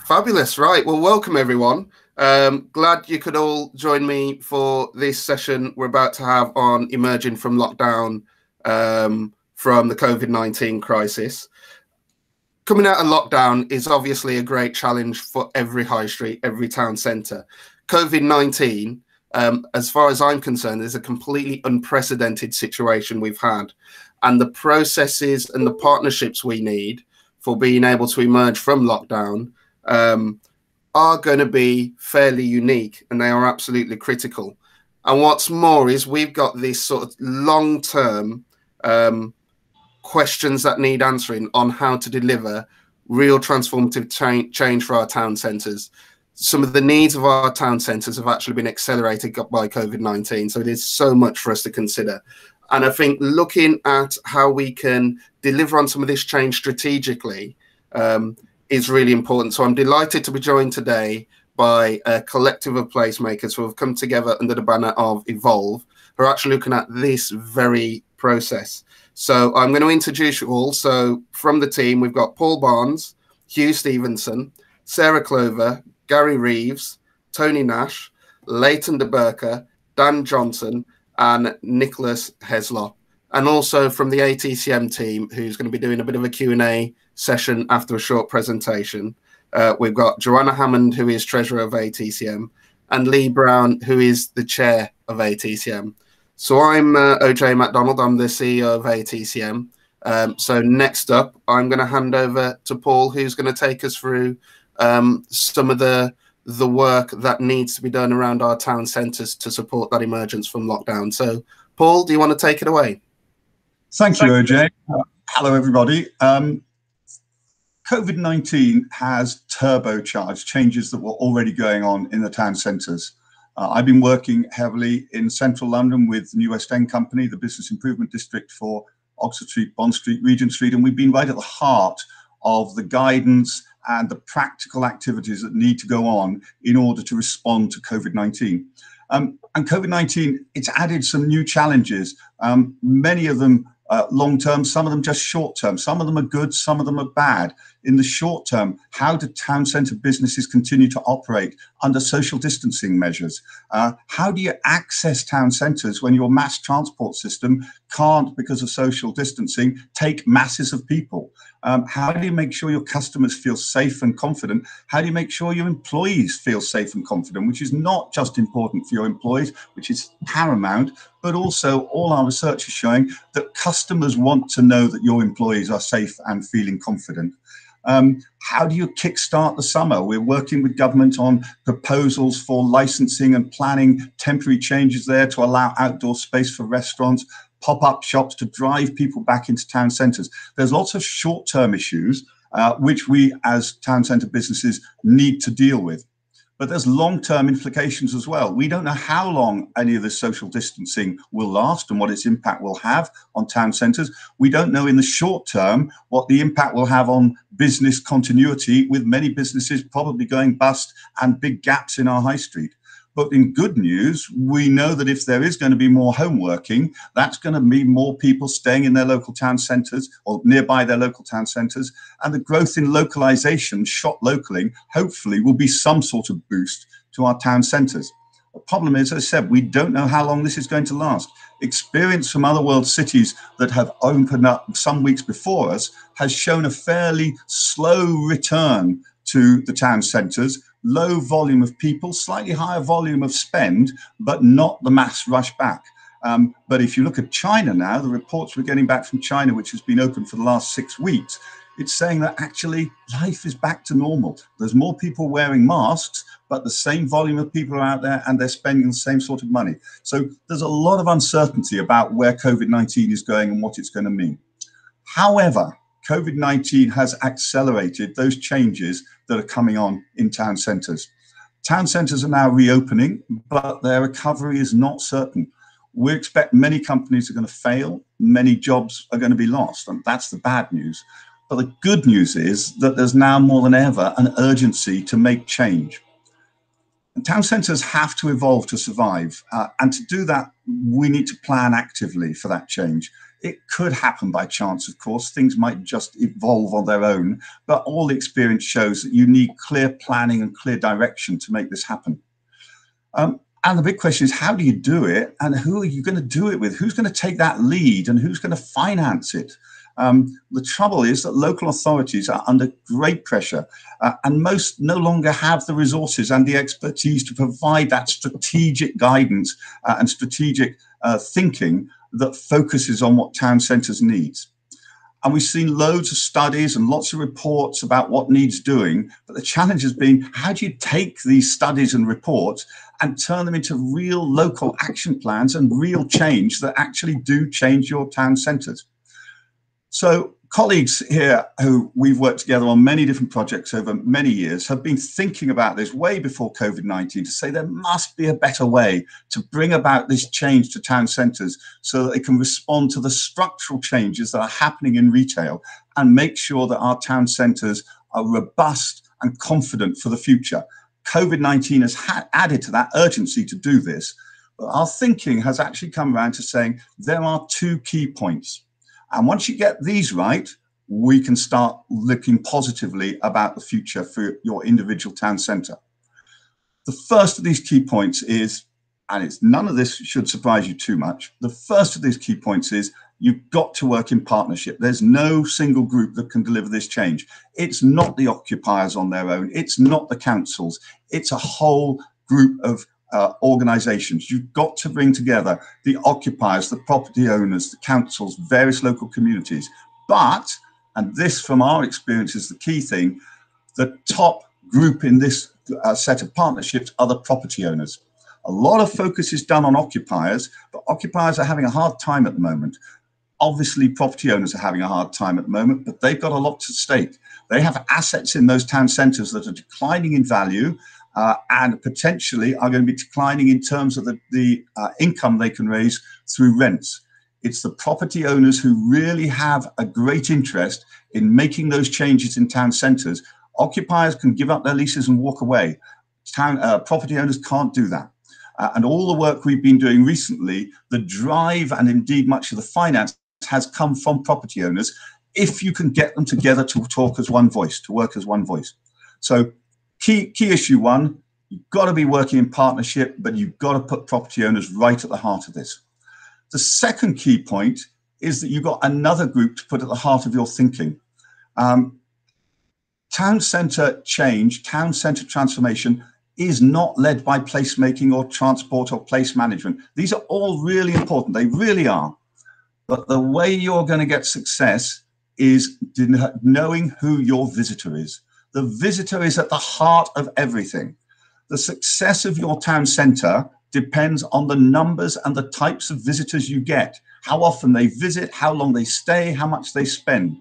Fabulous. Right. Well, welcome everyone. Glad you could all join me for this session we're about to have on emerging from lockdown from the COVID-19 crisis. Coming out of lockdown is obviously a great challenge for every high street, every town centre. COVID-19, as far as I'm concerned, is a completely unprecedented situation we've had. And the processes and the partnerships we need for being able to emerge from lockdown are going to be fairly unique, and they are absolutely critical. And what's more is we've got this sort of long-term questions that need answering on how to deliver real transformative change for our town centres. Some of the needs of our town centres have actually been accelerated by COVID-19, so it is so much for us to consider. And I think looking at how we can deliver on some of this change strategically is really important. So I'm delighted to be joined today by a collective of placemakers who have come together under the banner of Evolve, who are actually looking at this very process. So I'm going to introduce you all. So from the team, we've got Paul Barnes, Hugh Stevenson, Sarah Clover, Gary Reeves, Tony Nash, Leighton de Burker, Dan Johnson, and Nicholas Heslop. And also from the ATCM team, who's going to be doing a bit of a Q&A session after a short presentation. We've got Joanna Hammond, who is Treasurer of ATCM, and Lee Brown, who is the Chair of ATCM. So I'm OJ MacDonald, I'm the CEO of ATCM. So next up, I'm going to hand over to Paul, who's going to take us through some of the work that needs to be done around our town centres to support that emergence from lockdown. So Paul, do you want to take it away? Thank you, OJ. Hello, everybody. COVID-19 has turbocharged changes that were already going on in the town centres. I've been working heavily in central London with the New West End Company, the Business Improvement District for Oxford Street, Bond Street, Regent Street, and we've been right at the heart of the guidance and the practical activities that need to go on in order to respond to COVID-19. And COVID-19, it's added some new challenges, many of them long-term, some of them just short-term, some of them are good, some of them are bad. In the short term, how do town centre businesses continue to operate under social distancing measures? How do you access town centres when your mass transport system can't, because of social distancing, take masses of people? How do you make sure your customers feel safe and confident? How do you make sure your employees feel safe and confident, which is not just important for your employees, which is paramount, but also all our research is showing that customers want to know that your employees are safe and feeling confident. How do you kickstart the summer? We're working with government on proposals for licensing and planning temporary changes there to allow outdoor space for restaurants, pop-up shops to drive people back into town centres. There's lots of short-term issues which we as town centre businesses need to deal with. But there's long-term implications as well. We don't know how long any of this social distancing will last and what its impact will have on town centres. We don't know in the short term what the impact will have on business continuity, with many businesses probably going bust and big gaps in our high street. But in good news, we know that if there is going to be more home working, that's going to mean more people staying in their local town centres or nearby their local town centres. And the growth in localisation, shop localing, hopefully will be some sort of boost to our town centres. The problem is, as I said, we don't know how long this is going to last. Experience from other world cities that have opened up some weeks before us has shown a fairly slow return to the town centres. Low volume of people, slightly higher volume of spend, but not the mass rush back. But if you look at China now, the reports we're getting back from China, which has been open for the last 6 weeks, it's saying that actually life is back to normal. There's more people wearing masks, but the same volume of people are out there and they're spending the same sort of money. So there's a lot of uncertainty about where COVID-19 is going and what it's going to mean. However, COVID-19 has accelerated those changes that are coming on in town centres. Town centres are now reopening, but their recovery is not certain. We expect many companies are going to fail, many jobs are going to be lost, and that's the bad news. But the good news is that there's now more than ever an urgency to make change. And town centres have to evolve to survive, and to do that, we need to plan actively for that change. It could happen by chance, of course. Things might just evolve on their own, but all the experience shows that you need clear planning and clear direction to make this happen. And the big question is, how do you do it? And who are you going to do it with? Who's going to take that lead and who's going to finance it? The trouble is that local authorities are under great pressure and most no longer have the resources and the expertise to provide that strategic guidance and strategic thinking that focuses on what town centres needs. And we've seen loads of studies and lots of reports about what needs doing. But the challenge has been, how do you take these studies and reports and turn them into real local action plans and real change that actually do change your town centres? So colleagues here who we've worked together on many different projects over many years have been thinking about this way before COVID-19 to say there must be a better way to bring about this change to town centres so that they can respond to the structural changes that are happening in retail and make sure that our town centres are robust and confident for the future. COVID-19 has added to that urgency to do this, but our thinking has actually come around to saying there are two key points. And once you get these right, we can start looking positively about the future for your individual town centre. The first of these key points is, and it's none of this should surprise you too much, the first of these key points is you've got to work in partnership. There's no single group that can deliver this change. It's not the occupiers on their own. It's not the councils. It's a whole group of organizations. You've got to bring together the occupiers, the property owners, the councils, various local communities. But, and this from our experience is the key thing, the top group in this set of partnerships are the property owners. A lot of focus is done on occupiers, but occupiers are having a hard time at the moment. Obviously, property owners are having a hard time at the moment, but they've got a lot to stake. They have assets in those town centres that are declining in value, and potentially are going to be declining in terms of the income they can raise through rents. It's the property owners who really have a great interest in making those changes in town centres. Occupiers can give up their leases and walk away. Property owners can't do that. And all the work we've been doing recently, the drive and indeed much of the finance has come from property owners if you can get them together to talk as one voice, to work as one voice. So Key issue one, you've got to be working in partnership, but you've got to put property owners right at the heart of this. The second key point is that you've got another group to put at the heart of your thinking. Town centre change, town centre transformation is not led by placemaking or transport or place management. These are all really important, they really are. But the way you're going to get success is knowing who your visitor is. The visitor is at the heart of everything. The success of your town centre depends on the numbers and the types of visitors you get, how often they visit, how long they stay, how much they spend.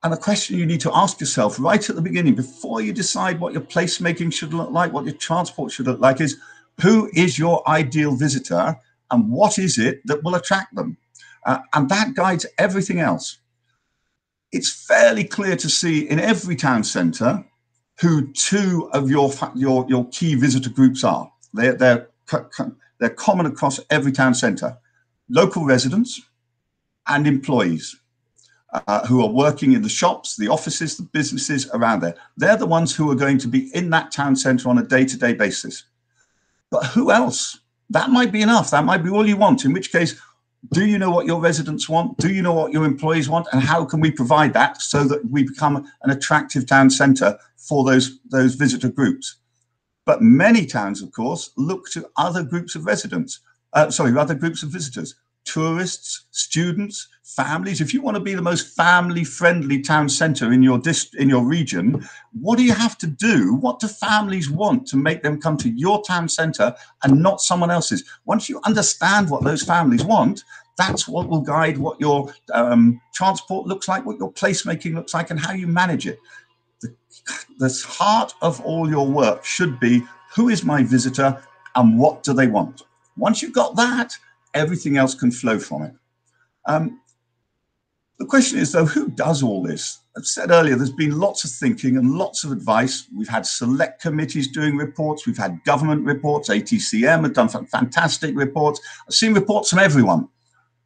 And the question you need to ask yourself right at the beginning, before you decide what your placemaking should look like, what your transport should look like, is who is your ideal visitor and what is it that will attract them? And that guides everything else. It's fairly clear to see in every town centre who two of your key visitor groups are. They're common across every town centre. Local residents and employees who are working in the shops, the offices, the businesses around there. They're the ones who are going to be in that town centre on a day-to-day basis. But who else? That might be enough. That might be all you want, in which case, do you know what your residents want? Do you know what your employees want? And how can we provide that so that we become an attractive town centre for those visitor groups? But many towns, of course, look to other groups of residents, other groups of visitors, tourists, students, families. If you want to be the most family-friendly town centre in your region, what do you have to do? What do families want to make them come to your town centre and not someone else's? Once you understand what those families want, that's what will guide what your transport looks like, what your placemaking looks like, and how you manage it. The heart of all your work should be, who is my visitor and what do they want? Once you've got that, everything else can flow from it. The question is, though, who does all this? I've said earlier, there's been lots of thinking and lots of advice. We've had select committees doing reports. We've had government reports. ATCM have done fantastic reports. I've seen reports from everyone.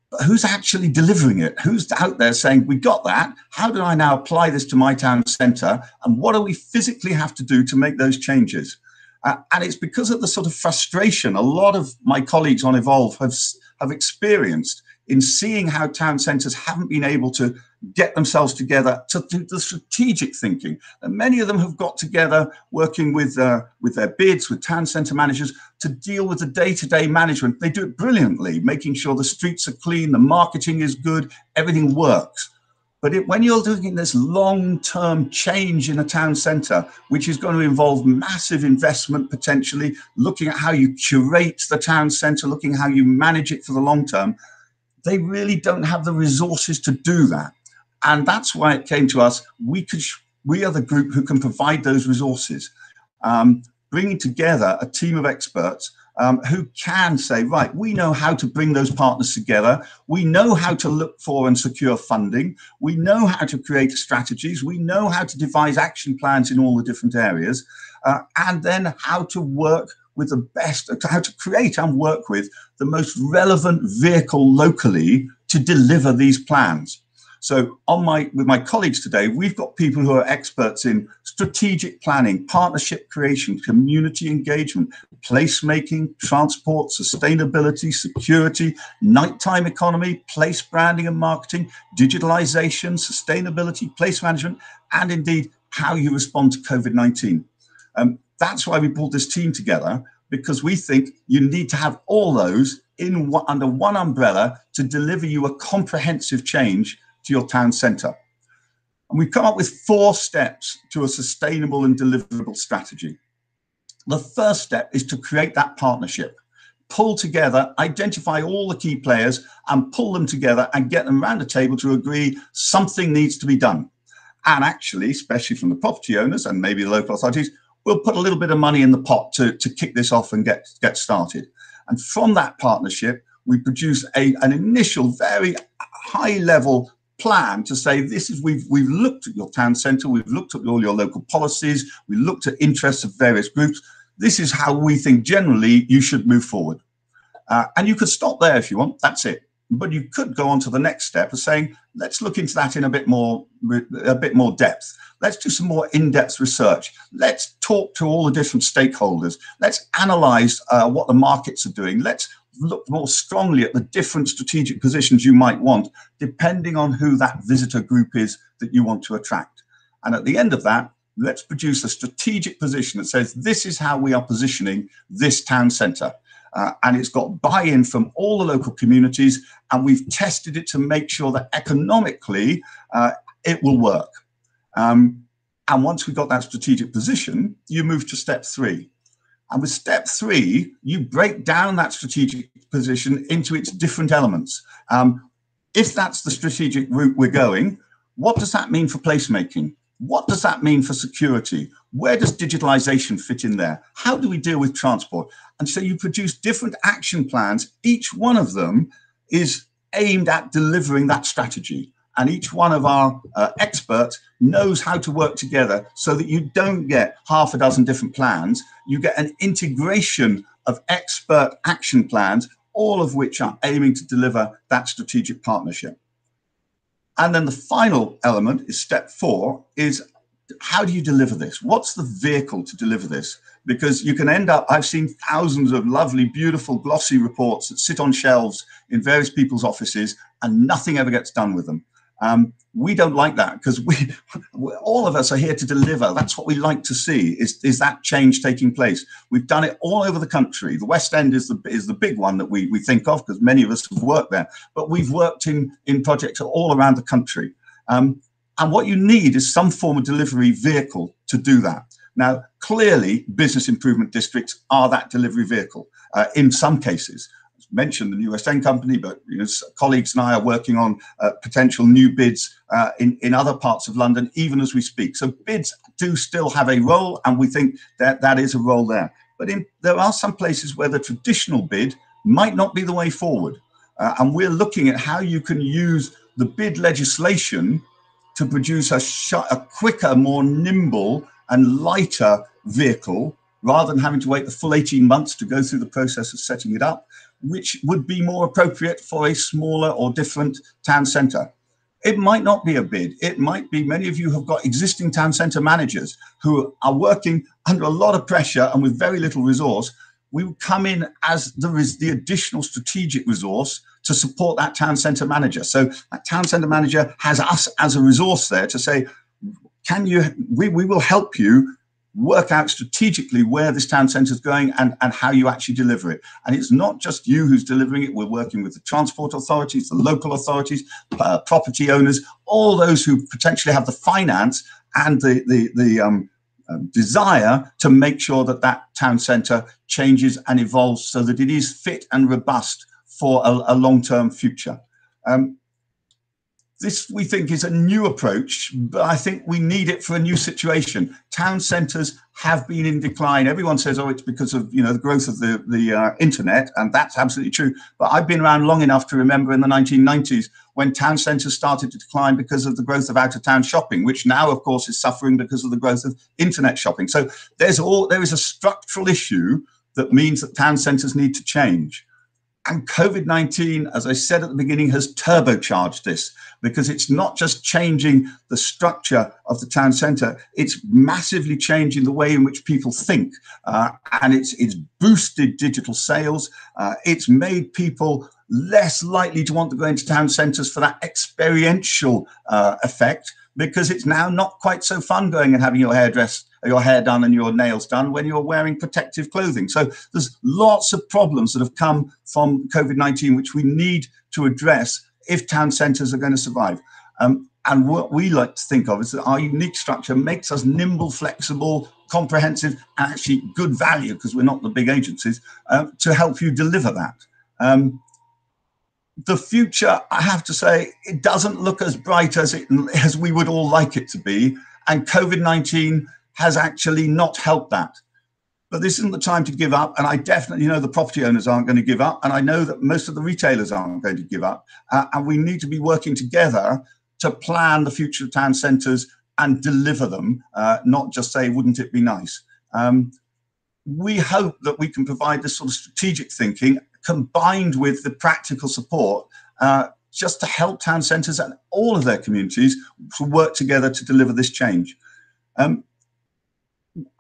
but who's actually delivering it? Who's out there saying, we got that, how do I now apply this to my town centre, and what do we physically have to do to make those changes? And it's because of the sort of frustration a lot of my colleagues on Evolve have experienced in seeing how town centres haven't been able to get themselves together to do the strategic thinking. And many of them have got together working with their bids, with town centre managers, to deal with the day-to-day management. They do it brilliantly, making sure the streets are clean, the marketing is good, everything works. But when you're doing this long-term change in a town centre, which is going to involve massive investment potentially, looking at how you curate the town centre, looking at how you manage it for the long term, they really don't have the resources to do that. And that's why it came to us. We are the group who can provide those resources, bringing together a team of experts who can say, right, we know how to bring those partners together. We know how to look for and secure funding. We know how to create strategies. We know how to devise action plans in all the different areas, and then how to work with the best, how to create and work with the most relevant vehicle locally to deliver these plans. So with my colleagues today, we've got people who are experts in strategic planning, partnership creation, community engagement, placemaking, transport, sustainability, security, nighttime economy, place branding and marketing, digitalization, sustainability, place management, and indeed how you respond to COVID-19. That's why we pulled this team together, because we think you need to have all those under one umbrella to deliver you a comprehensive change to your town centre. And we've come up with 4 steps to a sustainable and deliverable strategy. The first step is to create that partnership. Pull together, identify all the key players and pull them together and get them around the table to agree something needs to be done. And actually, especially from the property owners and maybe the local authorities, we'll put a little bit of money in the pot to kick this off and get started. And from that partnership, we produce an initial, very high-level plan to say, we've looked at your town centre, we've looked at all your local policies, we looked at interests of various groups. This is how we think generally you should move forward. And you could stop there if you want, that's it. But you could go on to the next step of saying, let's look into that in a bit more depth. Let's do some more in-depth research. Let's talk to all the different stakeholders. Let's analyze what the markets are doing. Let's look more strongly at the different strategic positions you might want, depending on who that visitor group is that you want to attract. And at the end of that, let's produce a strategic position that says, this is how we are positioning this town centre. And it's got buy-in from all the local communities, and we've tested it to make sure that economically it will work. And once we've got that strategic position, you move to step 3. And with step 3, you break down that strategic position into its different elements. If that's the strategic route we're going, what does that mean for placemaking? What does that mean for security? Where does digitalization fit in there? How do we deal with transport? And so you produce different action plans. Each one of them is aimed at delivering that strategy. And each one of our experts knows how to work together so that you don't get half a dozen different plans. You get an integration of expert action plans, all of which are aiming to deliver that strategic partnership. And then the final element is step 4, is how do you deliver this? What's the vehicle to deliver this? Because you can end up, I've seen thousands of lovely, beautiful, glossy reports that sit on shelves in various people's offices and nothing ever gets done with them. We don't like that, because all of us are here to deliver. That's what we like to see, is that change taking place. We've done it all over the country. The West End is the big one that we think of, because many of us have worked there, but we've worked in projects all around the country. And what you need is some form of delivery vehicle to do that. Now, clearly, business improvement districts are that delivery vehicle in some cases. Mentioned the New West End company, but colleagues and I are working on potential new bids in other parts of London, even as we speak. So bids do still have a role, and we think that is a role there. But there are some places where the traditional bid might not be the way forward. And we're looking at how you can use the bid legislation to produce a quicker, more nimble and lighter vehicle, rather than having to wait the full 18 months to go through the process of setting it up. which would be more appropriate for a smaller or different town centre. It might not be a bid. It might be many of you have got existing town centre managers who are working under a lot of pressure and with very little resource. We would come in as the additional strategic resource to support that town centre manager. So that town centre manager has us as a resource there to say, we will help you work out strategically where this town centre is going and how you actually deliver it. And it's not just you who's delivering it. We're working with the transport authorities, the local authorities, property owners, all those who potentially have the finance and the desire to make sure that that town centre changes and evolves so that it is fit and robust for a long-term future. This, we think, is a new approach, but I think we need it for a new situation. Town centres have been in decline. Everyone says, oh, it's because of the growth of the internet, and that's absolutely true. But I've been around long enough to remember in the 1990s when town centres started to decline because of the growth of out-of-town shopping, which now, of course, is suffering because of the growth of internet shopping. So there is a structural issue that means that town centres need to change. And COVID-19, as I said at the beginning, has turbocharged this, because it's not just changing the structure of the town centre, it's massively changing the way in which people think. And it's boosted digital sales. It's made people less likely to want to go into town centres for that experiential effect, because it's now not quite so fun going and having your hair done and your nails done when you're wearing protective clothing. So there's lots of problems that have come from COVID-19 which we need to address if town centres are going to survive. And what we like to think of is that our unique structure makes us nimble, flexible, comprehensive, and actually good value, because we're not the big agencies, to help you deliver that. The future, I have to say, it doesn't look as bright as we would all like it to be. And COVID-19 has actually not helped that. But this isn't the time to give up. And I definitely know the property owners aren't going to give up. And I know that most of the retailers aren't going to give up. And we need to be working together to plan the future of town centres and deliver them, not just say, wouldn't it be nice? We hope that we can provide this sort of strategic thinking combined with the practical support just to help town centres and all of their communities to work together to deliver this change.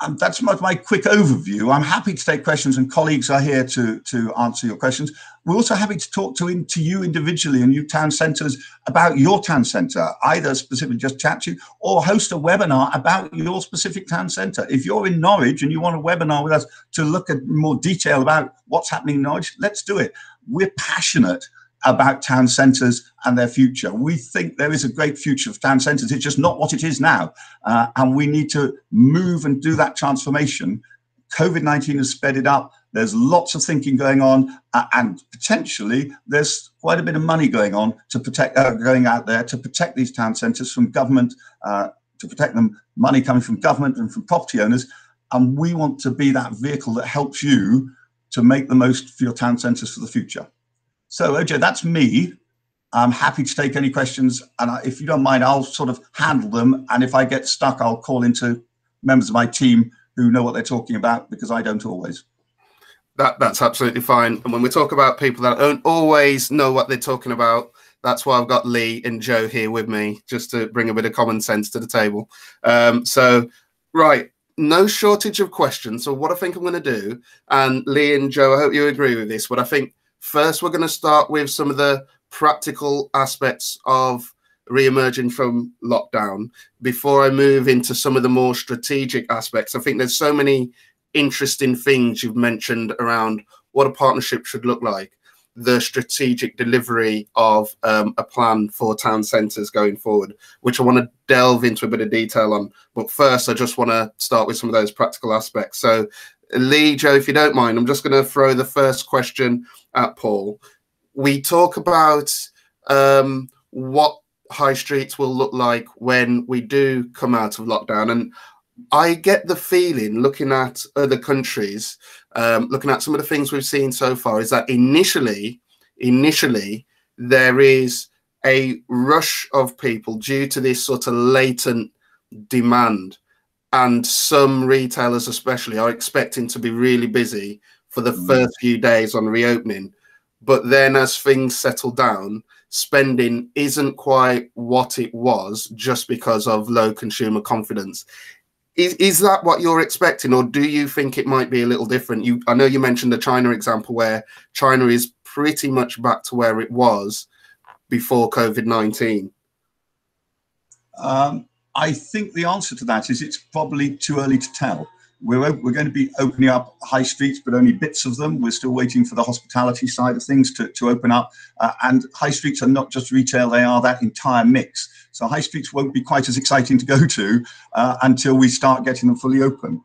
And that's my quick overview. I'm happy to take questions, and colleagues are here to answer your questions. We're also happy to talk to you individually and you town centres about your town centre, either specifically just chat to you or host a webinar about your specific town centre. If you're in Norwich and you want a webinar with us to look at more detail about what's happening in Norwich, let's do it. We're passionate about town centres and their future. We think there is a great future for town centres. It's just not what it is now. And we need to move and do that transformation. COVID-19 has sped it up. There's lots of thinking going on, and potentially there's quite a bit of money going on to protect, going out there to protect these town centres from government, to protect them, money coming from government and from property owners. And we want to be that vehicle that helps you to make the most for your town centres for the future. So, OJ, that's me. I'm happy to take any questions. And if you don't mind, I'll sort of handle them. And if I get stuck, I'll call into members of my team who know what they're talking about, because I don't always. That's absolutely fine. And when we talk about people that don't always know what they're talking about, that's why I've got Lee and Joe here with me, just to bring a bit of common sense to the table. Right, no shortage of questions. So what I think I'm going to do, and Lee and Joe, I hope you agree with this, but I think first we're going to start with some of the practical aspects of re-emerging from lockdown before I move into some of the more strategic aspects. I think there's so many interesting things you've mentioned around what a partnership should look like, the strategic delivery of a plan for town centres going forward, which I want to delve into a bit of detail on. But first, I just want to start with some of those practical aspects. So Lee, Joe, if you don't mind, I'm just going to throw the first question at Paul. We talk about what high streets will look like when we do come out of lockdown. And I get the feeling, looking at other countries, looking at some of the things we've seen so far, is that initially there is a rush of people due to this sort of latent demand. And some retailers especially are expecting to be really busy for the first few days on reopening. but then as things settle down, spending isn't quite what it was just because of low consumer confidence. Is that what you're expecting, or do you think it might be a little different? I know you mentioned the China example, where China is pretty much back to where it was before COVID-19. I think the answer to that is it's probably too early to tell. We're going to be opening up high streets, but only bits of them. We're still waiting for the hospitality side of things to open up. And high streets are not just retail, they are that entire mix. So high streets won't be quite as exciting to go to until we start getting them fully open.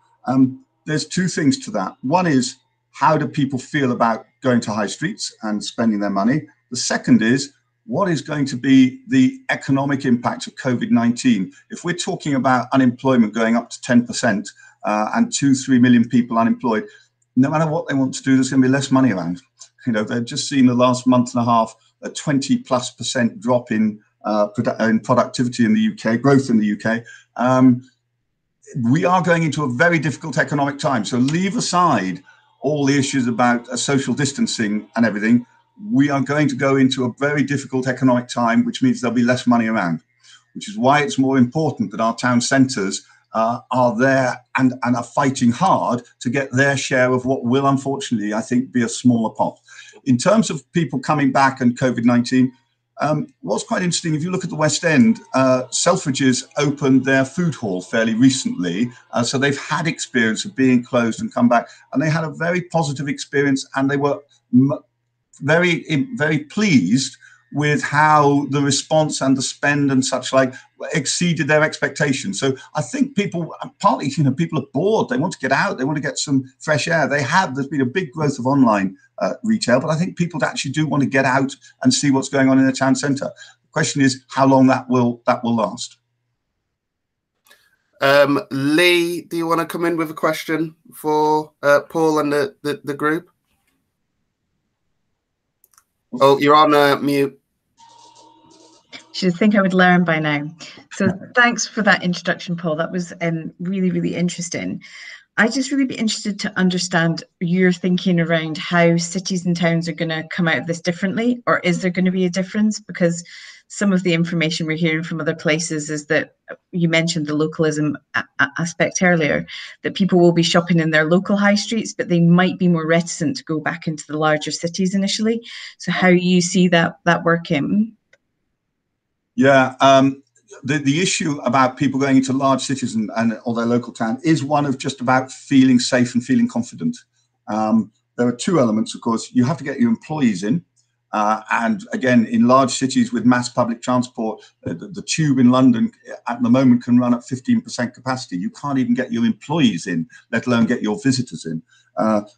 There's two things to that. One is, how do people feel about going to high streets and spending their money? The second is, what is going to be the economic impact of COVID-19? If we're talking about unemployment going up to 10%, and 2-3 million people unemployed, no matter what they want to do, there's going to be less money around. You know, they've just seen the last month and a half a 20+% drop in productivity in the UK, growth in the UK. We are going into a very difficult economic time. So leave aside all the issues about social distancing and everything. We are going to go into a very difficult economic time, which means there'll be less money around, which is why it's more important that our town centres are there and are fighting hard to get their share of what will, unfortunately, I think, be a smaller pot. In terms of people coming back and COVID-19, what's quite interesting, if you look at the West End, Selfridges opened their food hall fairly recently. So they've had experience of being closed and come back, and they had a very positive experience, and they were very, very pleased with how the response and the spend and such like exceeded their expectations. So I think people, partly, you know, people are bored. They want to get out. They want to get some fresh air. There's been a big growth of online retail, but I think people actually do want to get out and see what's going on in the town centre. The question is how long that will last. Lee, do you want to come in with a question for Paul and the group? Oh, you're on mute. Should think I would learn by now. So thanks for that introduction, Paul. That was really, really interesting. I'd just really be interested to understand your thinking around how cities and towns are going to come out of this differently, or is there going to be a difference? Because some of the information we're hearing from other places is that, you mentioned the localism aspect earlier, that people will be shopping in their local high streets, but they might be more reticent to go back into the larger cities initially. So how you see that working? Yeah, the issue about people going into large cities and or their local town is one of just about feeling safe and feeling confident. There are two elements, of course. You have to get your employees in. And again, in large cities with mass public transport, the tube in London at the moment can run at 15% capacity. You can't even get your employees in, let alone get your visitors in. But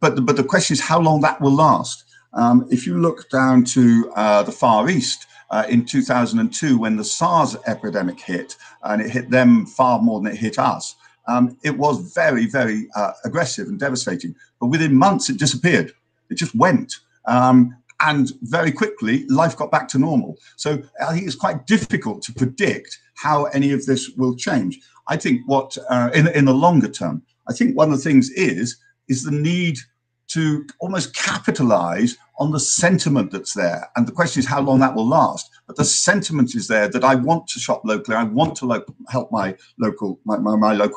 the question is how long that will last. If you look down to the Far East, in 2002, when the SARS epidemic hit, and it hit them far more than it hit us, it was very, very aggressive and devastating. But within months, it disappeared. It just went. And very quickly, life got back to normal. So I think it's quite difficult to predict how any of this will change. I think what, in the longer term, I think one of the things is the need to almost capitalize on the sentiment that's there. And the question is how long that will last. But the sentiment is there that I want to shop locally. I want to help my local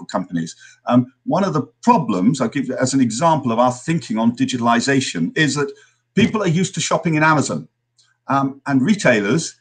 companies. One of the problems, I'll give you as an example of our thinking on digitalization, is that people are used to shopping in Amazon. And retailers,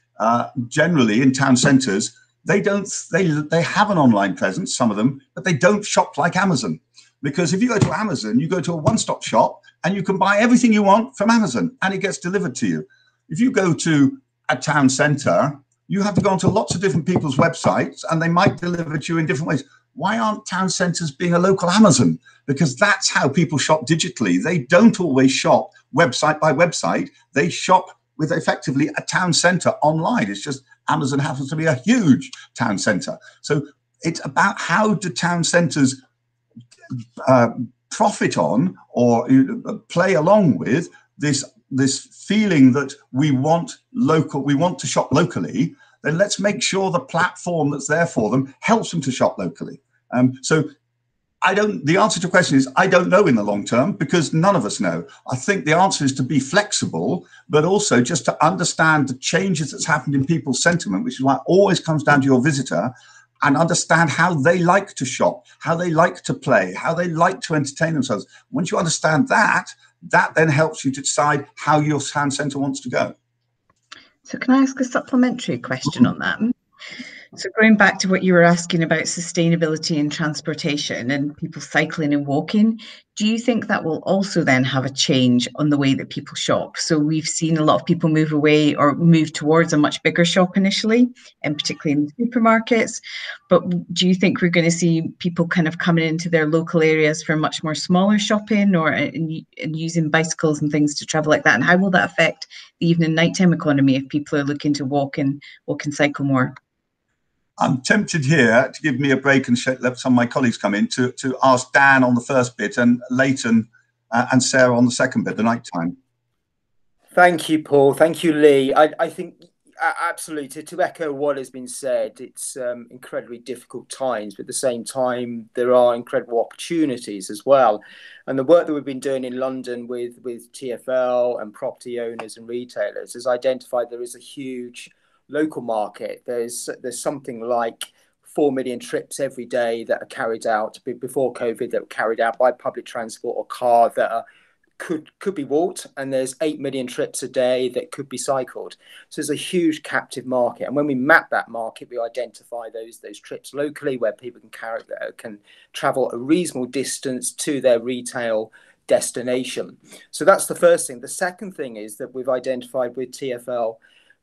generally in town centers, they have an online presence, some of them, but they don't shop like Amazon. Because if you go to Amazon, you go to a one-stop shop and you can buy everything you want from Amazon and it gets delivered to you. If you go to a town center, you have to go onto lots of different people's websites and they might deliver to you in different ways. Why aren't town centers being a local Amazon? Because that's how people shop digitally. They don't always shop website by website. They shop with effectively a town center online. It's just Amazon happens to be a huge town center. So it's about how do town centers profit on or play along with this feeling that we want to shop locally. Then let's make sure the platform that's there for them helps them to shop locally. So The answer to the question is, I don't know in the long term, because none of us know. I think the answer is to be flexible, but also just to understand the changes that's happened in people's sentiment, which is why it always comes down to your visitor, and understand how they like to shop, how they like to play, how they like to entertain themselves. Once you understand that, that then helps you to decide how your town centre wants to go. So can I ask a supplementary question on that? So going back to what you were asking about sustainability and transportation and people cycling and walking, do you think that will also then have a change on the way that people shop? So we've seen a lot of people move away or move towards a much bigger shop initially, and particularly in the supermarkets. But do you think we're going to see people kind of coming into their local areas for much more smaller shopping, or and using bicycles and things to travel like that? And how will that affect the evening nighttime economy if people are looking to walk and cycle more? I'm tempted here to give me a break and let some of my colleagues come in to ask Dan on the first bit and Leighton and Sarah on the second bit, the nighttime. Thank you, Paul. Thank you, Lee. I think absolutely to echo what has been said, it's incredibly difficult times, but at the same time, there are incredible opportunities as well. And the work that we've been doing in London with TfL and property owners and retailers has identified there is a huge local market. There's something like 4 million trips every day that are carried out before COVID, that were carried out by public transport or car that could be walked, and there's 8 million trips a day that could be cycled. So there's a huge captive market, and when we map that market, we identify those trips locally where people can travel a reasonable distance to their retail destination. So that's the first thing. The second thing is that we've identified with TfL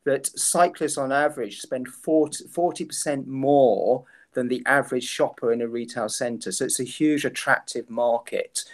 that cyclists on average spend 40% more than the average shopper in a retail centre. So it's a huge attractive market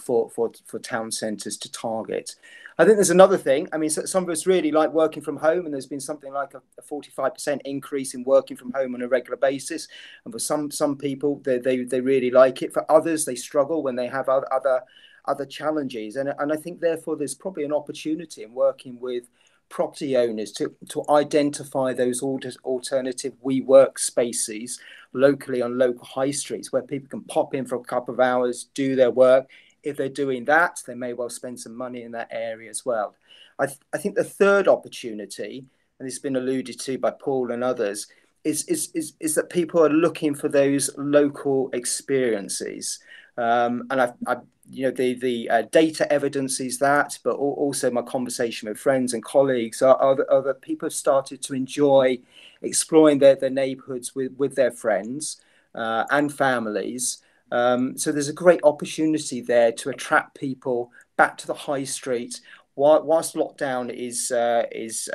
for town centres to target. I think there's another thing. I mean, some of us really like working from home, and there's been something like a 45% increase in working from home on a regular basis. And for some people, they really like it. For others, they struggle when they have other challenges. And I think, therefore, there's probably an opportunity in working with property owners to identify those alternative WeWork spaces locally on local high streets where people can pop in for a couple of hours, do their work. If they're doing that, they may well spend some money in that area as well. I think the third opportunity, and it's been alluded to by Paul and others, is that people are looking for those local experiences. And the data evidences that, but also my conversation with friends and colleagues are that people have started to enjoy exploring their neighbourhoods with their friends and families. So there's a great opportunity there to attract people back to the high street whilst lockdown is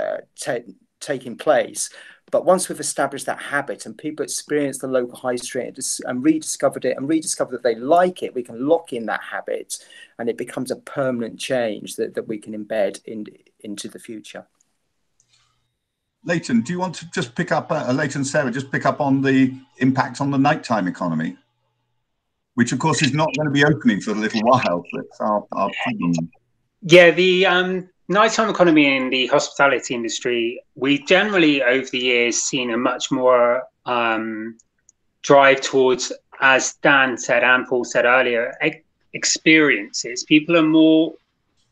taking place. But once we've established that habit and people experience the local high street and rediscovered that they like it, we can lock in that habit and it becomes a permanent change that we can embed into the future. Leighton, do you want to just pick up, Leighton, Sarah, just pick up on the impact on the nighttime economy, which of course is not going to be opening for a little while. That's our problem. Yeah, the nighttime economy in the hospitality industry, we've generally over the years seen a much more drive towards, as Dan said and Paul said earlier, experiences. People are more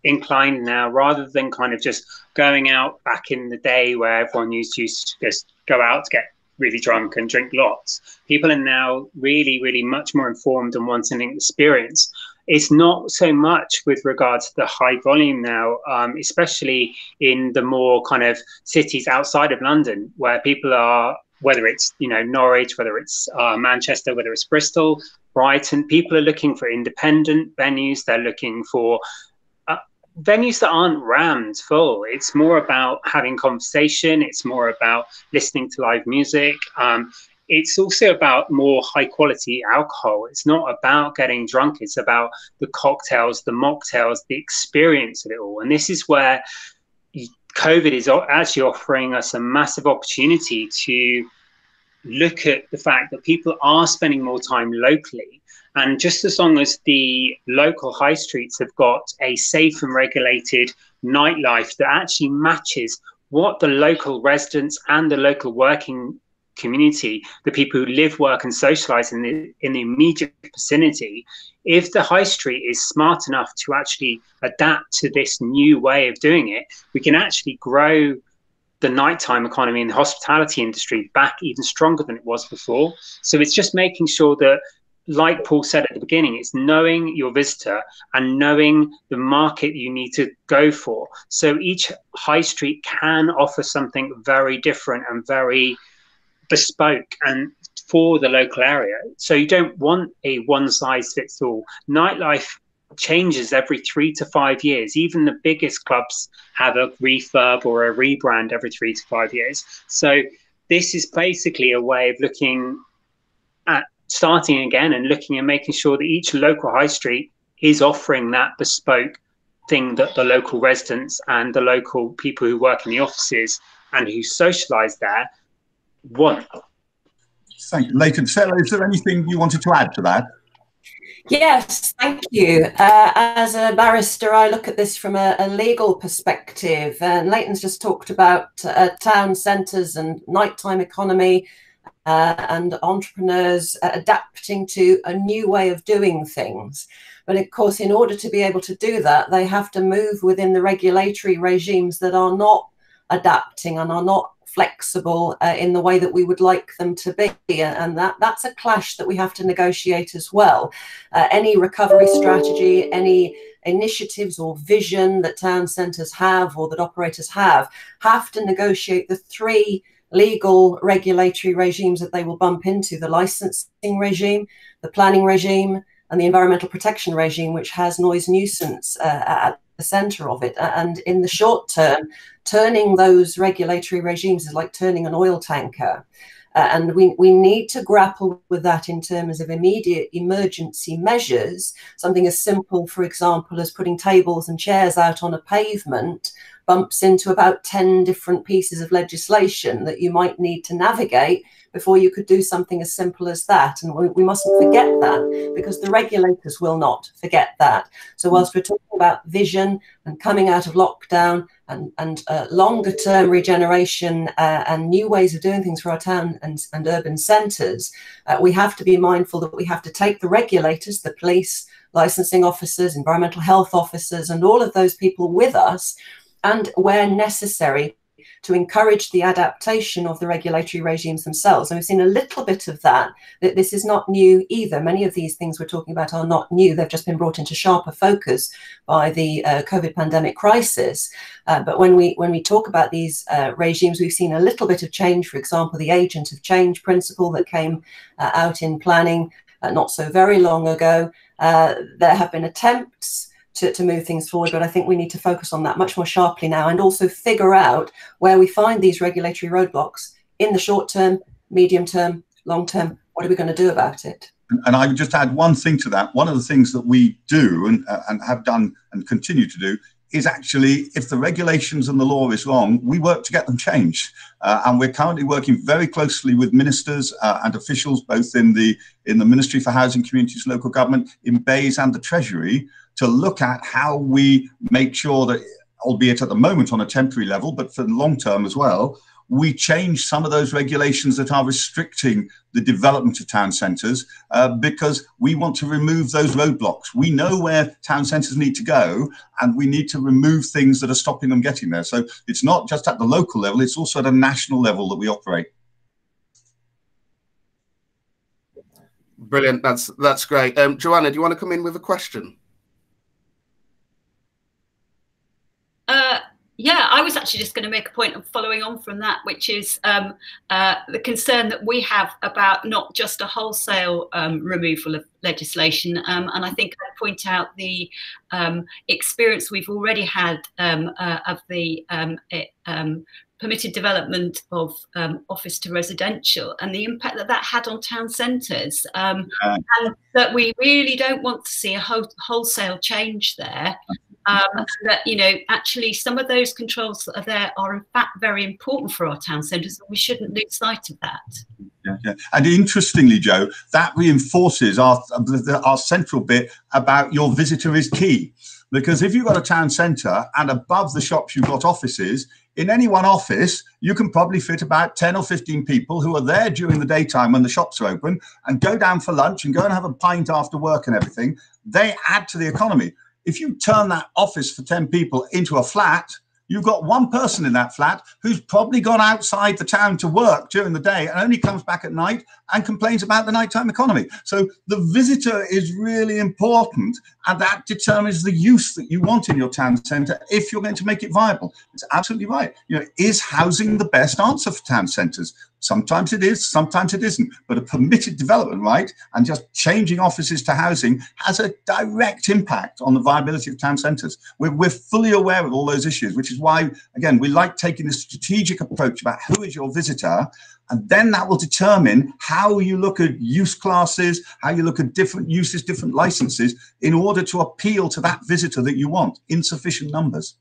inclined now, rather than kind of just going out back in the day where everyone used to just go out to get really drunk and drink lots. People are now really, really much more informed and wanting an experience. It's not so much with regards to the high volume now, especially in the more kind of cities outside of London, where people are, whether it's, Norwich, whether it's Manchester, whether it's Bristol, Brighton, people are looking for independent venues. They're looking for venues that aren't rammed full. It's more about having conversation. It's more about listening to live music. It's also about more high quality alcohol. It's not about getting drunk. It's about the cocktails, the mocktails, the experience of it all. And this is where COVID is actually offering us a massive opportunity to look at the fact that people are spending more time locally. And just as long as the local high streets have got a safe and regulated nightlife that actually matches what the local residents and the local working community, the people who live, work and socialise in the immediate vicinity, if the high street is smart enough to actually adapt to this new way of doing it, we can actually grow the nighttime economy and the hospitality industry back even stronger than it was before. So it's just making sure that, like Paul said at the beginning, it's knowing your visitor and knowing the market you need to go for. So each high street can offer something very different and very bespoke and for the local area. So you don't want a one size fits all. Nightlife changes every 3 to 5 years. Even the biggest clubs have a refurb or a rebrand every 3 to 5 years. So this is basically a way of looking at starting again and looking and making sure that each local high street is offering that bespoke thing that the local residents and the local people who work in the offices and who socialise there want. Thank you. Leighton. Sarah, is there anything you wanted to add to that? Yes, thank you. As a barrister, I look at this from a legal perspective, and Leighton's just talked about town centres and nighttime economy and entrepreneurs adapting to a new way of doing things. But of course, in order to be able to do that, they have to move within the regulatory regimes that are not adapting and are not flexible in the way that we would like them to be, and that's a clash that we have to negotiate as well. Any recovery strategy, any initiatives or vision that town centres have or that operators have to negotiate the three legal regulatory regimes that they will bump into: the licensing regime, the planning regime, and the environmental protection regime, which has noise nuisance at the centre of it. And in the short term, turning those regulatory regimes is like turning an oil tanker. And we need to grapple with that in terms of immediate emergency measures. Something as simple, for example, as putting tables and chairs out on a pavement bumps into about 10 different pieces of legislation that you might need to navigate before you could do something as simple as that. And we mustn't forget that, because the regulators will not forget that. So whilst we're talking about vision and coming out of lockdown and longer term regeneration and new ways of doing things for our town and urban centres, we have to be mindful that we have to take the regulators, the police, licensing officers, environmental health officers, and all of those people with us, and where necessary, to encourage the adaptation of the regulatory regimes themselves. And we've seen a little bit of that. This is not new either. Many of these things we're talking about are not new. They've just been brought into sharper focus by the COVID pandemic crisis. But when we talk about these regimes, we've seen a little bit of change. For example, the agent of change principle that came out in planning not so very long ago. There have been attempts to move things forward, but I think we need to focus on that much more sharply now, and also figure out where we find these regulatory roadblocks in the short term, medium term, long term. What are we going to do about it? And I would just add one thing to that. One of the things that we do and have done and continue to do is actually, if the regulations and the law is wrong, we work to get them changed. And we're currently working very closely with ministers and officials, both in the Ministry for Housing, Communities, Local Government, in BEIS and the Treasury, to look at how we make sure that, albeit at the moment on a temporary level, but for the long term as well, we change some of those regulations that are restricting the development of town centres, because we want to remove those roadblocks. We know where town centres need to go, and we need to remove things that are stopping them getting there. So it's not just at the local level, it's also at a national level that we operate. Brilliant. That's great. Joanna, do you want to come in with a question? Yeah, I was actually just going to make a point of following on from that, which is the concern that we have about not just a wholesale removal of legislation. And I think I'd point out the experience we've already had of the permitted development of office to residential, and the impact that had on town centres, and that we really don't want to see a wholesale change there. That, you know, actually some of those controls that are there are in fact very important for our town centres, and we shouldn't lose sight of that. Yeah. And interestingly, Joe, that reinforces our central bit about your visitor is key. Because if you've got a town centre and above the shops you've got offices, in any one office, you can probably fit about 10 or 15 people who are there during the daytime when the shops are open and go down for lunch and go and have a pint after work and everything. They add to the economy. If you turn that office for 10 people into a flat, you've got one person in that flat who's probably gone outside the town to work during the day and only comes back at night and complains about the nighttime economy. So the visitor is really important, and that determines the use that you want in your town centre if you're going to make it viable. It's absolutely right. You know, is housing the best answer for town centres? Sometimes it is, sometimes it isn't. But a permitted development right and just changing offices to housing has a direct impact on the viability of town centres. We're fully aware of all those issues, which is why, again, we like taking a strategic approach about who is your visitor, and then that will determine how you look at use classes, how you look at different uses, different licenses, in order to appeal to that visitor that you want in sufficient numbers.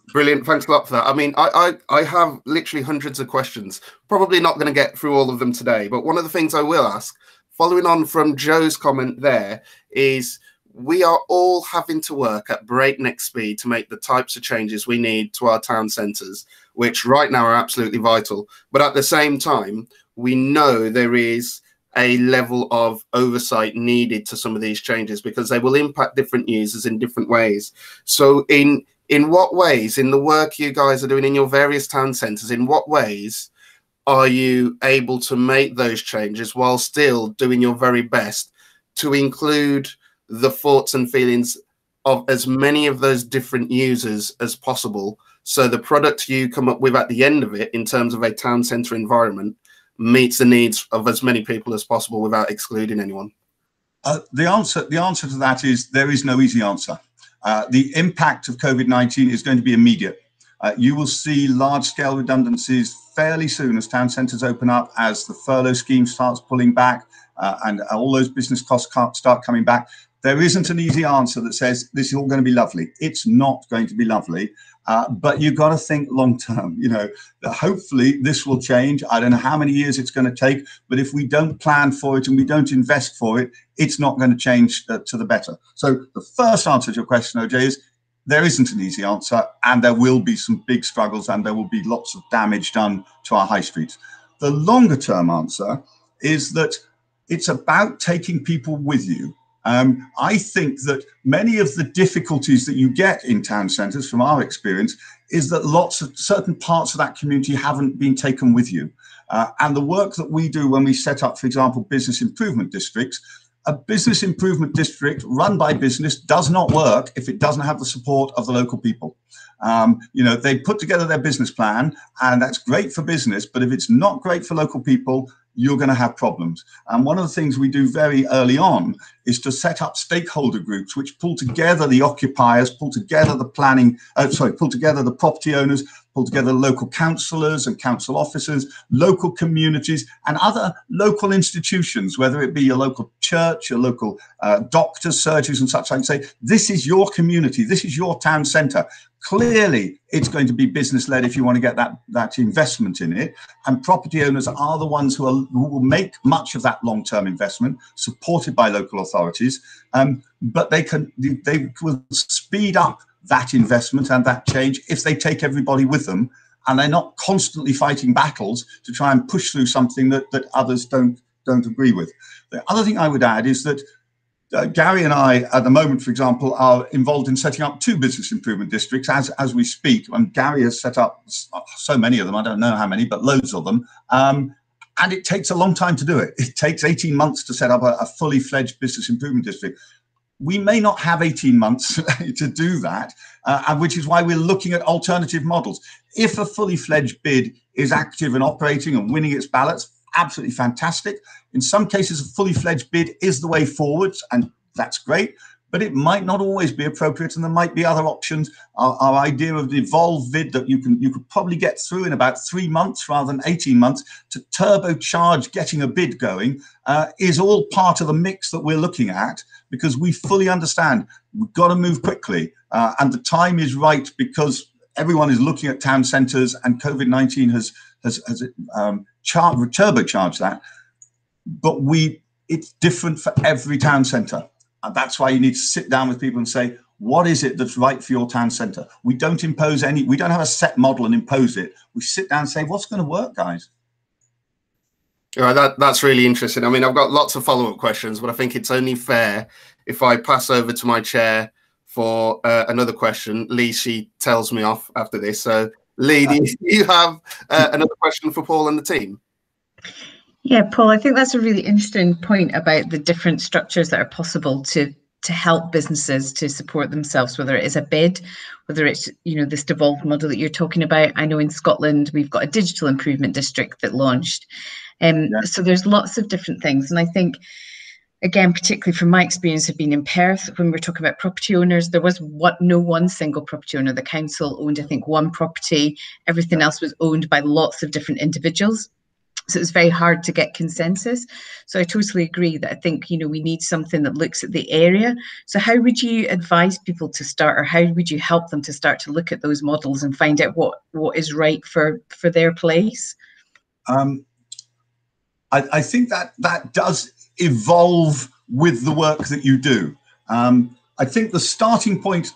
Brilliant. Thanks a lot for that. I mean, I have literally hundreds of questions. Probably not going to get through all of them today, but one of the things I will ask, following on from Joe's comment there, is we are all having to work at breakneck speed to make the types of changes we need to our town centres, which right now are absolutely vital. But at the same time, we know there is a level of oversight needed to some of these changes because they will impact different users in different ways. So in what ways, in the work you guys are doing in your various town centres, in what ways are you able to make those changes while still doing your very best to include the thoughts and feelings of as many of those different users as possible, so the product you come up with at the end of it in terms of a town centre environment meets the needs of as many people as possible without excluding anyone? The answer to that is there is no easy answer. The impact of COVID-19 is going to be immediate. You will see large-scale redundancies fairly soon as town centres open up, as the furlough scheme starts pulling back, and all those business costs start coming back. There isn't an easy answer that says this is all going to be lovely. It's not going to be lovely, but you've got to think long term. You know, hopefully this will change. I don't know how many years it's going to take, but if we don't plan for it and we don't invest for it, it's not going to change to the better. So the first answer to your question, OJ, is there isn't an easy answer, and there will be some big struggles, and there will be lots of damage done to our high streets. The longer term answer is that it's about taking people with you. I think that many of the difficulties that you get in town centres, from our experience, is that lots of certain parts of that community haven't been taken with you. And the work that we do when we set up, for example, business improvement districts, a business improvement district run by business does not work if it doesn't have the support of the local people. You know, they put together their business plan, and that's great for business, but if it's not great for local people, you're going to have problems. And one of the things we do very early on is to set up stakeholder groups which pull together the occupiers, pull together the pull together the property owners, pull together local councillors and council officers, local communities, and other local institutions, whether it be your local church, your local doctors, surgeons and such, and say, this is your community, this is your town centre. Clearly, it's going to be business-led if you want to get that investment in it. And property owners are the ones who will make much of that long-term investment, supported by local authorities. But they will speed up that investment and that change if they take everybody with them, and they're not constantly fighting battles to try and push through something that others don't agree with. The other thing I would add is that Gary and I, at the moment, for example, are involved in setting up 2 business improvement districts as we speak. And Gary has set up so many of them, I don't know how many, but loads of them. And it takes a long time to do it. It takes 18 months to set up a fully fledged business improvement district. We may not have 18 months to do that, and which is why we're looking at alternative models. If a fully fledged bid is active and operating and winning its ballots, absolutely fantastic. In some cases, a fully fledged bid is the way forwards, and that's great, but it might not always be appropriate, and there might be other options. Our idea of the evolved bid that you could probably get through in about 3 months rather than 18 months to turbocharge getting a bid going is all part of the mix that we're looking at, because we fully understand we've got to move quickly, and the time is right because everyone is looking at town centres, and COVID-19 has turbocharged that. But it's different for every town centre. And that's why you need to sit down with people and say, what is it that's right for your town centre? We don't impose we don't have a set model and impose it. We sit down and say, what's going to work, guys? That's really interesting. I mean, I've got lots of follow-up questions, but I think it's only fair if I pass over to my chair for another question. Lee, she tells me off after this. So, Lee, do you have another question for Paul and the team? Yeah, Paul, I think that's a really interesting point about the different structures that are possible to help businesses to support themselves, whether it is a bid, whether it's, you know, this devolved model that you're talking about. I know in Scotland, we've got a digital improvement district that launched. So there's lots of different things. And I think, again, particularly from my experience of being in Perth, when we're talking about property owners, there was no one single property owner. The council owned, I think, one property. Everything else was owned by lots of different individuals. So it's very hard to get consensus. So I totally agree that I think, you know, we need something that looks at the area. So how would you advise people to start, or how would you help them to start to look at those models and find out what is right for their place? I think that does evolve with the work that you do. I think the starting point,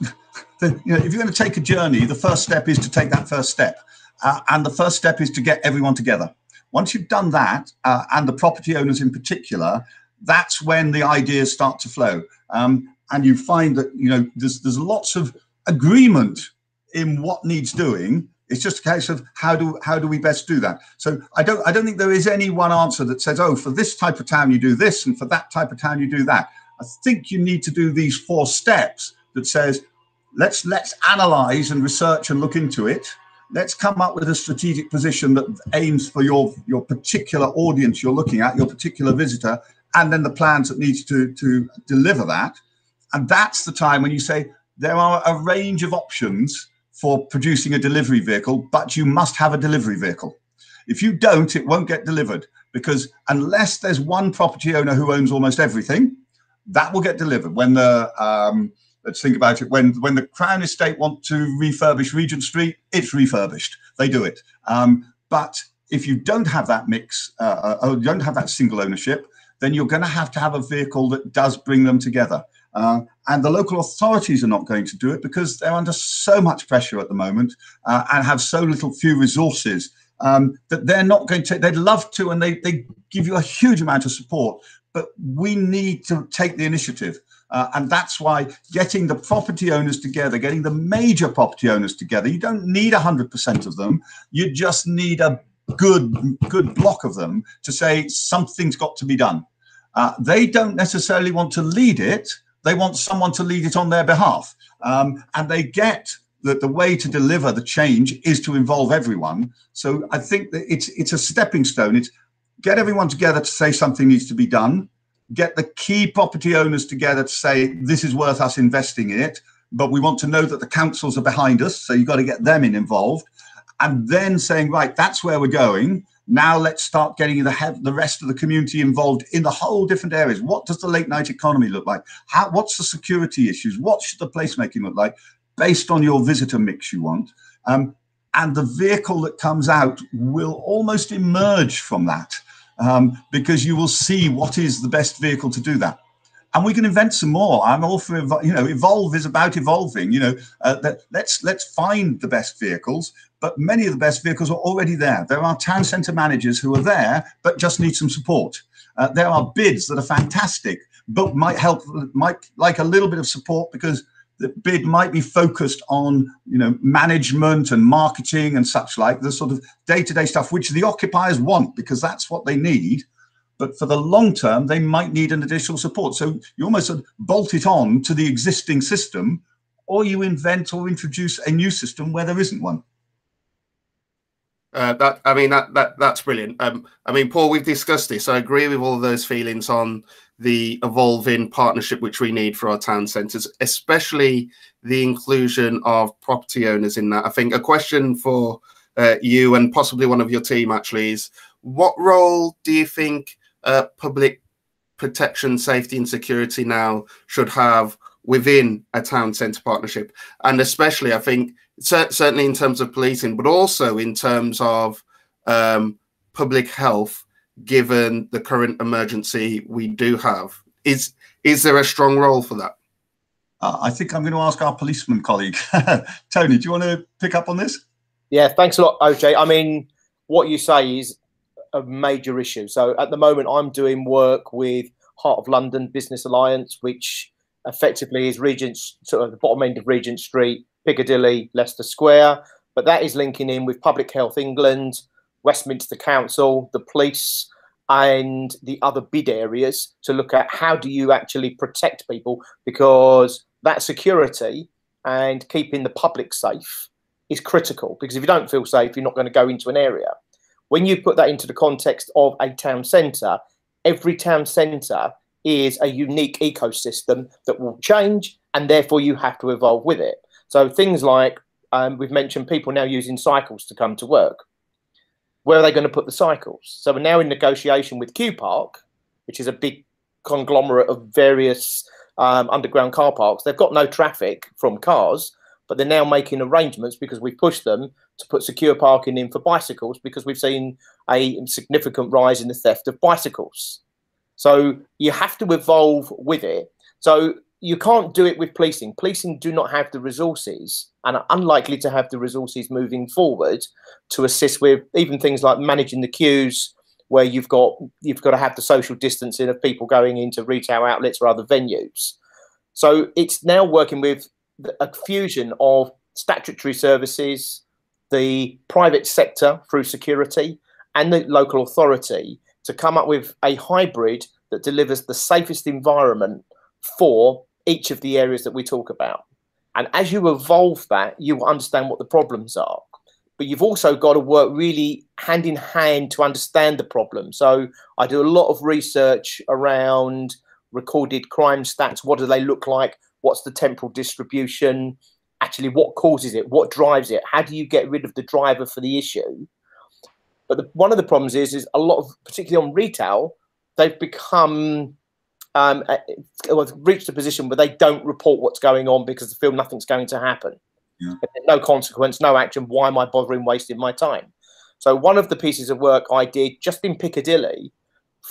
you know, if you're going to take a journey, the first step is to take that first step. And the first step is to get everyone together. Once you've done that, and the property owners in particular, that's when the ideas start to flow. And you find that, you know, there's lots of agreement in what needs doing. It's just a case of how do we best do that. So I don't think there is any one answer that says, oh, for this type of town you do this, and for that type of town you do that. I think you need to do these 4 steps that says, let's analyze and research and look into it. Let's come up with a strategic position that aims for your particular audience you're looking at, your particular visitor, and then the plans that needs to deliver that. And that's the time when you say there are a range of options for producing a delivery vehicle, but you must have a delivery vehicle. If you don't, it won't get delivered, because unless there's one property owner who owns almost everything, that will get delivered. When the let's think about it. When the Crown Estate want to refurbish Regent Street, it's refurbished. They do it. But if you don't have that mix, or you don't have that single ownership, then you're going to have a vehicle that does bring them together. And the local authorities are not going to do it because they're under so much pressure at the moment and have so few resources that they're not going to. They'd love to, and they give you a huge amount of support. But we need to take the initiative. And that's why getting the property owners together, getting the major property owners together, you don't need 100% of them. You just need a good block of them to say something's got to be done. They don't necessarily want to lead it. They want someone to lead it on their behalf. And they get that the way to deliver the change is to involve everyone. So I think that it's a stepping stone. It's get everyone together to say something needs to be done. Get the key property owners together to say this is worth us investing in it, but we want to know that the councils are behind us, so you've got to get them involved, and then saying, right, that's where we're going. Now let's start getting the rest of the community involved in the whole different areas. What does the late night economy look like? What's the security issues? What should the placemaking look like based on your visitor mix you want? And the vehicle that comes out will almost emerge from that. Because you will see what is the best vehicle to do that, and we can invent some more. I'm all for, you know, evolve is about evolving. You know, let's find the best vehicles, but many of the best vehicles are already there. There are town centre managers who are there, but just need some support. There are bids that are fantastic, but might like a little bit of support because the bid might be focused on, you know, management and marketing and such like, the sort of day-to-day stuff which the occupiers want because that's what they need. But for the long term, they might need an additional support. So you almost bolt it on to the existing system, or you invent or introduce a new system where there isn't one. That's brilliant. I mean, Paul, we've discussed this. I agree with all of those feelings on the evolving partnership which we need for our town centres, especially the inclusion of property owners in that. I think a question for you and possibly one of your team actually is, what role do you think public protection, safety and security now should have within a town centre partnership? And especially, I think, certainly in terms of policing, but also in terms of public health, given the current emergency we do have Is there a strong role for that? I think I'm going to ask our policeman colleague. Tony, do you want to pick up on this? Yeah, thanks a lot, OJ. I mean, what you say is a major issue. So at the moment, I'm doing work with Heart of London Business Alliance, which effectively is Regent's, sort of the bottom end of Regent Street, Piccadilly, Leicester Square. But that is linking in with Public Health England, Westminster Council, the police, and the other bid areas to look at how do you actually protect people, because that security and keeping the public safe is critical, because if you don't feel safe, you're not going to go into an area. When you put that into the context of a town centre, every town centre is a unique ecosystem that will change, and therefore you have to evolve with it. So things like, we've mentioned people now using cycles to come to work. Where are they going to put the cycles? So we're now in negotiation with Q Park, which is a big conglomerate of various underground car parks. They've got no traffic from cars, but they're now making arrangements, because we've pushed them to put secure parking in for bicycles, because we've seen a significant rise in the theft of bicycles. So you have to evolve with it. So you can't do it with policing. Policing do not have the resources, and are unlikely to have the resources moving forward to assist with even things like managing the queues, where you've got to have the social distancing of people going into retail outlets or other venues. So it's now working with a fusion of statutory services, the private sector through security, and the local authority to come up with a hybrid that delivers the safest environment for each of the areas that we talk about. And as you evolve that, you will understand what the problems are. But you've also got to work really hand in hand to understand the problem. So I do a lot of research around recorded crime stats. What do they look like? What's the temporal distribution? Actually, what causes it? What drives it? How do you get rid of the driver for the issue? But one of the problems is a lot of, particularly on retail, they've become reached a position where they don't report what's going on because they feel nothing's going to happen. Yeah. No consequence, no action. Why am I bothering wasting my time? So one of the pieces of work I did just in Piccadilly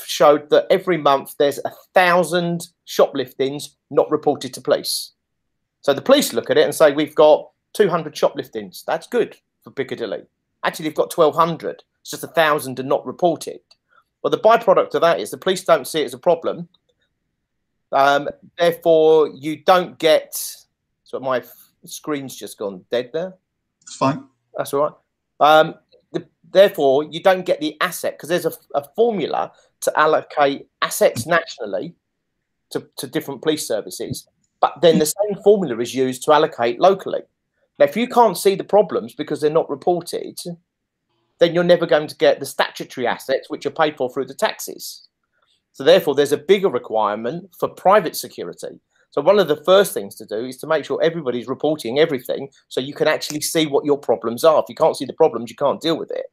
showed that every month there's 1,000 shopliftings not reported to police. So the police look at it and say, we've got 200 shopliftings. That's good for Piccadilly. Actually, they've got 1,200. It's just 1,000 are not reported. Well, the byproduct of that is the police don't see it as a problem. Therefore, you don't get... So my screen's just gone dead there. It's fine. That's all right. Therefore, you don't get the asset, because there's a formula to allocate assets nationally to different police services, but then the same formula is used to allocate locally. Now, if you can't see the problems because they're not reported, then you're never going to get the statutory assets, which are paid for through the taxes. So therefore, there's a bigger requirement for private security. So one of the first things to do is to make sure everybody's reporting everything, so you can actually see what your problems are. If you can't see the problems, you can't deal with it.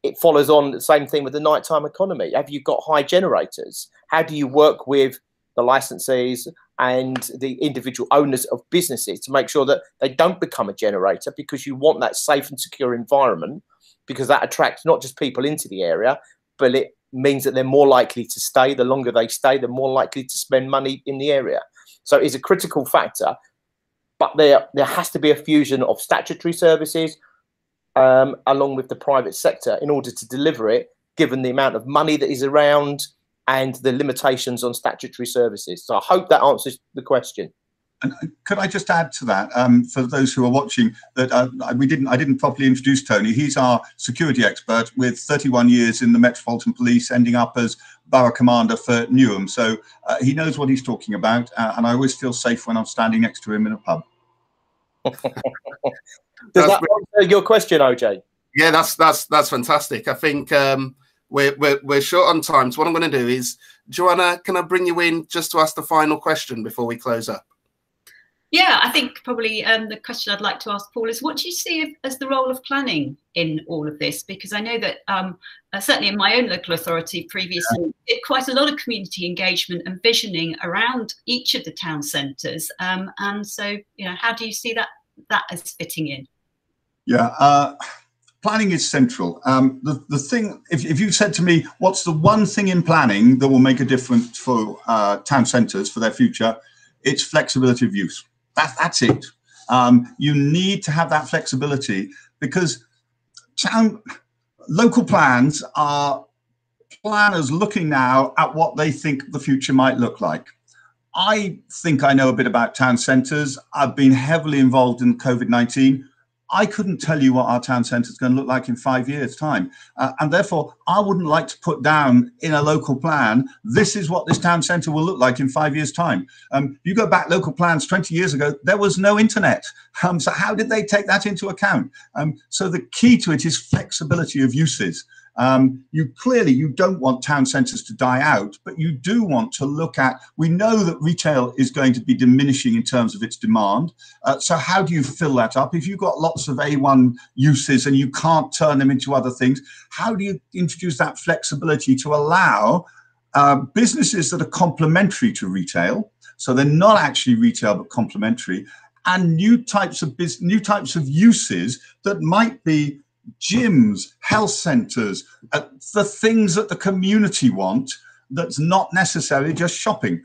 It follows on the same thing with the nighttime economy. Have you got high generators? How do you work with the licensees and the individual owners of businesses to make sure that they don't become a generator, because you want that safe and secure environment, because that attracts not just people into the area, but it means that they're more likely to stay. The longer they stay, they're more likely to spend money in the area. So it's a critical factor, but there has to be a fusion of statutory services along with the private sector in order to deliver it, given the amount of money that is around and the limitations on statutory services. So I hope that answers the question. And could I just add to that, for those who are watching, that I didn't properly introduce Tony. He's our security expert with 31 years in the Metropolitan Police, ending up as Borough Commander for Newham. So he knows what he's talking about, and I always feel safe when I'm standing next to him in a pub. Does that answer your question, OJ? Yeah, that's fantastic. I think we're short on time. So what I'm going to do is, Joanna, can I bring you in just to ask the final question before we close up? Yeah, I think probably the question I'd like to ask Paul is, what do you see as the role of planning in all of this? Because I know that certainly in my own local authority previously, did quite a lot of community engagement and visioning around each of the town centres. And so, you know, how do you see that as fitting in? Yeah, planning is central. The thing, if you said to me, what's the one thing in planning that will make a difference for town centres for their future? It's flexibility of use. That's it. You need to have that flexibility, because local plans are planners looking now at what they think the future might look like. I think I know a bit about town centres. I've been heavily involved in COVID-19. I couldn't tell you what our town centre is going to look like in 5 years' time. And therefore, I wouldn't like to put down in a local plan, this is what this town centre will look like in 5 years' time. You go back local plans 20 years ago, there was no internet. So how did they take that into account? So the key to it is flexibility of uses. You don't want town centres to die out, but you do want to look at, we know that retail is going to be diminishing in terms of its demand. So how do you fill that up? If you've got lots of A1 uses and you can't turn them into other things, how do you introduce that flexibility to allow businesses that are complementary to retail, so they're not actually retail but complementary, and new types of uses that might be gyms, health centres, the things that the community want, that's not necessarily just shopping.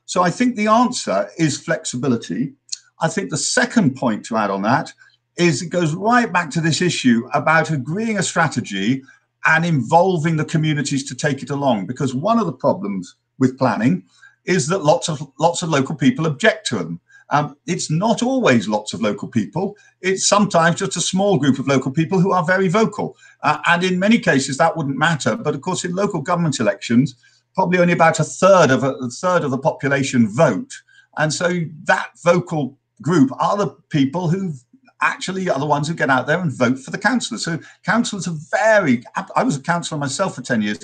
So I think the answer is flexibility. I think the second point to add on that is it goes right back to this issue about agreeing a strategy and involving the communities to take it along, because one of the problems with planning is that lots of local people object to them. It's not always lots of local people. It's sometimes just a small group of local people who are very vocal. And in many cases, that wouldn't matter. But of course, in local government elections, probably only about a third of the population vote. And so that vocal group are the people who actually are the ones who get out there and vote for the councillors. So councillors are very, I was a councillor myself for 10 years.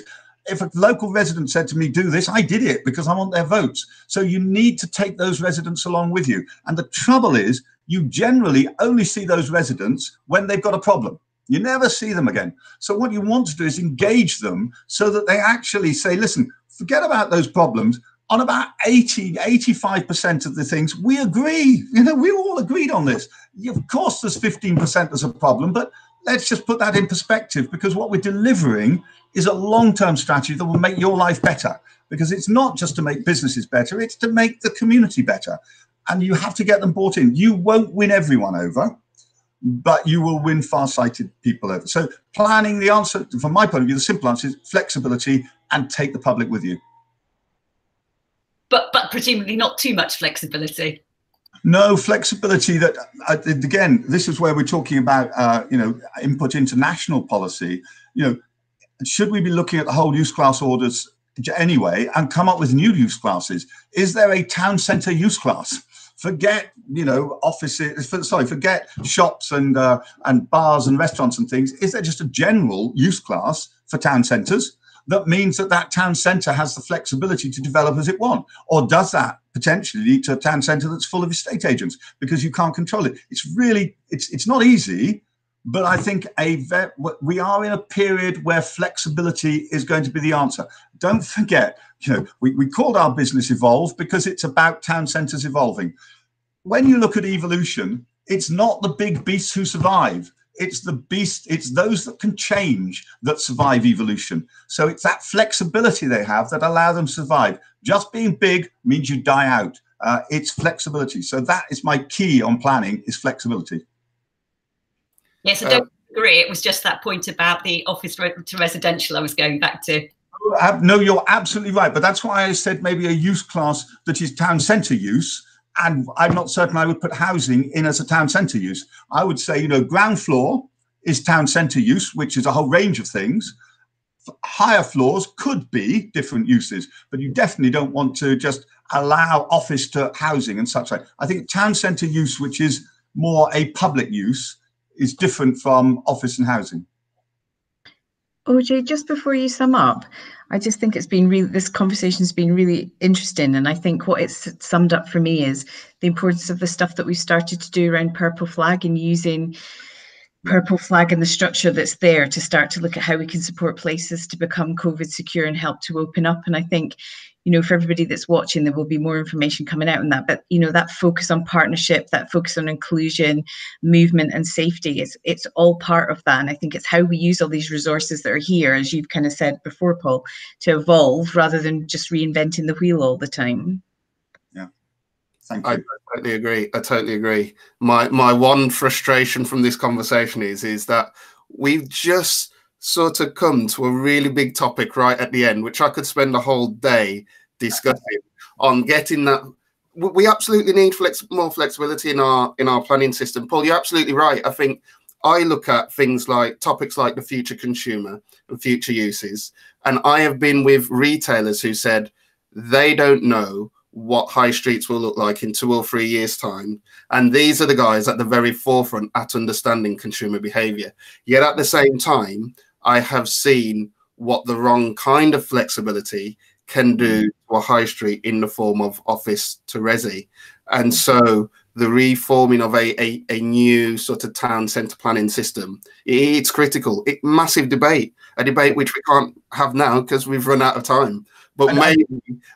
If a local resident said to me, do this, I did it because I want their votes. So you need to take those residents along with you. And the trouble is, you generally only see those residents when they've got a problem. You never see them again. So what you want to do is engage them so that they actually say, listen, forget about those problems. On about 85% of the things, we agree. We all agreed on this. Of course, there's 15% that's a problem, but let's just put that in perspective, because what we're delivering is a long-term strategy that will make your life better, because it's not just to make businesses better, it's to make the community better. And you have to get them bought in. You won't win everyone over, but you will win far-sighted people over. So planning, the answer, from my point of view, the simple answer is flexibility and take the public with you. But presumably not too much flexibility. No, flexibility that, again, this is where we're talking about, input into national policy. Should we be looking at the whole use class orders anyway and come up with new use classes? Is there a town centre use class? Forget, offices, forget shops and bars and restaurants and things. Is there just a general use class for town centres that means that town centre has the flexibility to develop as it wants? Or does that potentially lead to a town centre that's full of estate agents because you can't control it? It's really, it's not easy, but I think we are in a period where flexibility is going to be the answer. Don't forget, we called our business Evolve because it's about town centres evolving. When you look at evolution, it's not the big beasts who survive. It's the beast, it's those that can change that survive evolution. So it's that flexibility they have that allow them to survive. Just being big means you die out. It's flexibility. So that is my key on planning, is flexibility. Yes, I don't agree. It was just that point about the office to residential I was going back to. No, you're absolutely right. But that's why I said maybe a use class that is town centre use. And I'm not certain I would put housing in as a town centre use. I would say, ground floor is town centre use, which is a whole range of things. Higher floors could be different uses, but you definitely don't want to just allow office to housing and such like. I think town centre use, which is more a public use, is different from office and housing. OJ, just before you sum up, I just think it's been this conversation's been really interesting, and I think what it's summed up for me is the importance of the stuff that we've started to do around Purple Flag and using Purple Flag and the structure that's there to start to look at how we can support places to become COVID secure and help to open up. And I think, you know, for everybody that's watching, there will be more information coming out on that. But, you know, that focus on partnership, that focus on inclusion, movement and safety, it's all part of that. And I think it's how we use all these resources that are here, as you've kind of said before, Paul, to evolve rather than just reinventing the wheel all the time. Yeah, thank you. I totally agree. I totally agree. My one frustration from this conversation is that we've just sort of come to a really big topic right at the end, which I could spend a whole day discussing on getting that. We absolutely need more flexibility in our planning system. Paul, you're absolutely right. I think I look at things like topics like the future consumer and future uses, and I have been with retailers who said they don't know what high streets will look like in 2 or 3 years' time. And these are the guys at the very forefront at understanding consumer behavior. Yet at the same time, I have seen what the wrong kind of flexibility can do to a high street in the form of office to resi. And so the reforming of a new sort of town centre planning system, it's critical. Massive debate, a debate which we can't have now because we've run out of time, but maybe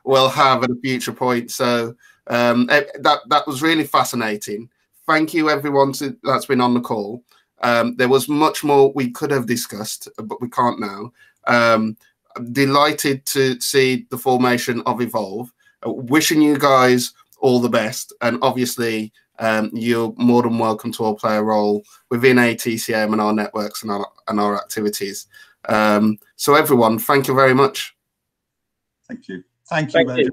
we'll have at a future point. So that was really fascinating. Thank you everyone that's been on the call. There was much more we could have discussed, but we can't now. Delighted to see the formation of Evolve. Wishing you guys all the best, and obviously you're more than welcome to all play a role within ATCM and our networks and our activities. So everyone, thank you very much. Thank you. Thank you.